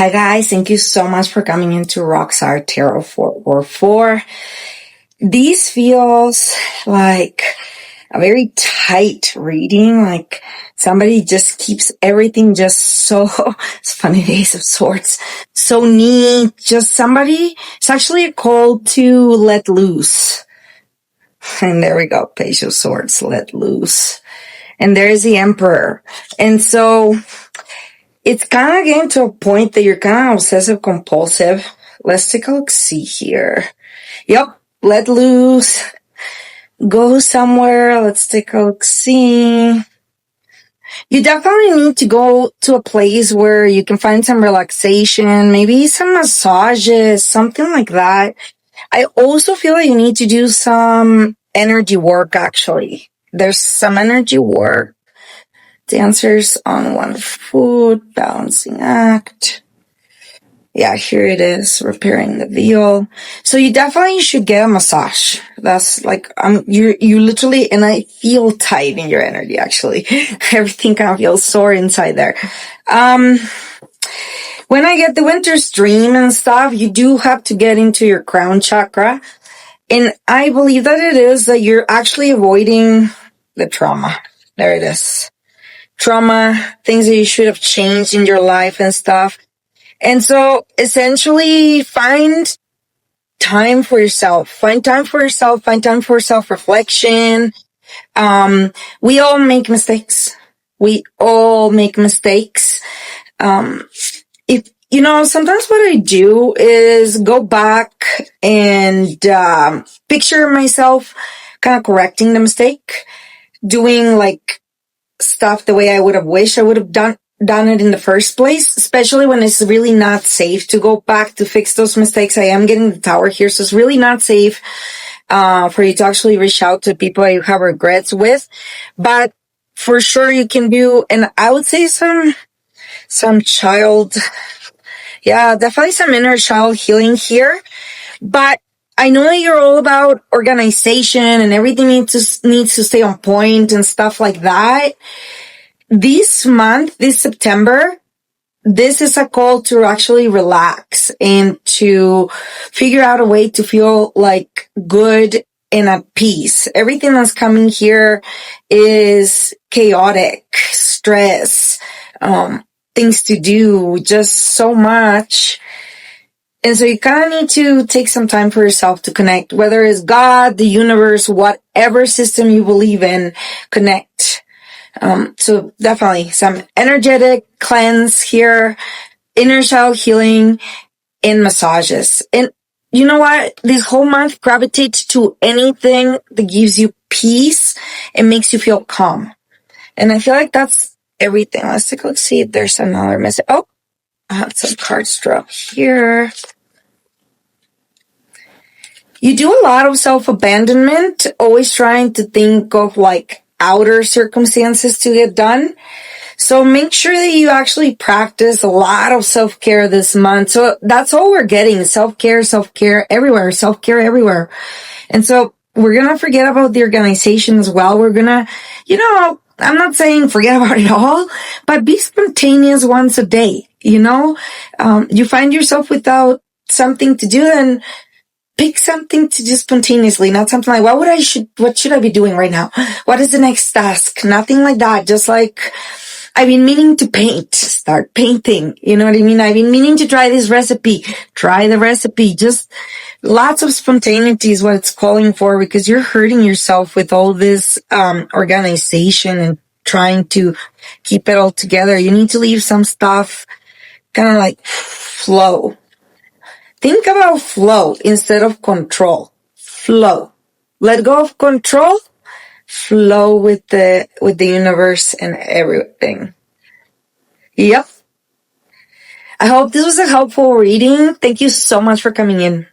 Hi guys, thank you so much for coming into Rockstar Tarot 444. This feels like a very tight reading, like somebody just keeps everything just so, it's funny, the Ace of Swords, so neat, just somebody, it's actually a call to let loose. And there we go, Page of Swords, let loose. And there's the Emperor. And so it's kind of getting to a point that you're kind of obsessive compulsive. Let's take a look, see here. Yep, let loose. Go somewhere. Let's take a look, see. You definitely need to go to a place where you can find some relaxation, maybe some massages, something like that. I also feel like you need to do some energy work, actually. There's some energy work. Dancers on one foot, balancing act. Yeah, here it is, repairing the veil. So you definitely should get a massage. That's like, you literally, and I feel tight in your energy, actually. Everything kind of feels sore inside there. When I get the winter's dream and stuff, you do have to get into your crown chakra. And I believe that it is that you're actually avoiding the trauma. There it is. Trauma, things that you should have changed in your life and stuff. And so essentially find time for yourself. Find time for yourself. Find time for self-reflection. We all make mistakes. We all make mistakes. Sometimes what I do is go back and picture myself kind of correcting the mistake, doing like stuff the way I would have wished I would have done it in the first place, especially when it's really not safe to go back to fix those mistakes. I am getting the Tower here, so it's really not safe for you to actually reach out to people you have regrets with. But for sure you can do, and I would say some child, yeah, definitely some inner child healing here. But I know that you're all about organization and everything needs to stay on point and stuff like that. This month, this September, this is a call to actually relax and to figure out a way to feel like good and at peace. Everything that's coming here is chaotic, stress, things to do, just so much. And so you kind of need to take some time for yourself to connect, whether it's God, the universe, whatever system you believe in, connect. So definitely some energetic cleanse here, inner child healing, and massages. And you know what? This whole month gravitates to anything that gives you peace and makes you feel calm. And I feel like that's everything. Let's take a look, see if there's another message. Oh, I have some cards drop here. You do a lot of self-abandonment, always trying to think of like outer circumstances to get done. So make sure that you actually practice a lot of self-care this month. So that's all we're getting. Self-care everywhere. And so we're going to forget about the organization as well. We're going to, I'm not saying forget about it all, but be spontaneous once a day. You find yourself without something to do, then pick something to do spontaneously, not something like, what should I be doing right now? What is the next task? Nothing like that. Just like, I've been meaning to paint, start painting. You know what I mean? I've been meaning to try this recipe, try the recipe. Just lots of spontaneity is what it's calling for, because you're hurting yourself with all this, organization and trying to keep it all together. You need to leave some stuff kind of like flow. Think about flow instead of control. Flow. Let go of control. Flow with the universe and everything. Yep. I hope this was a helpful reading. Thank you so much for coming in.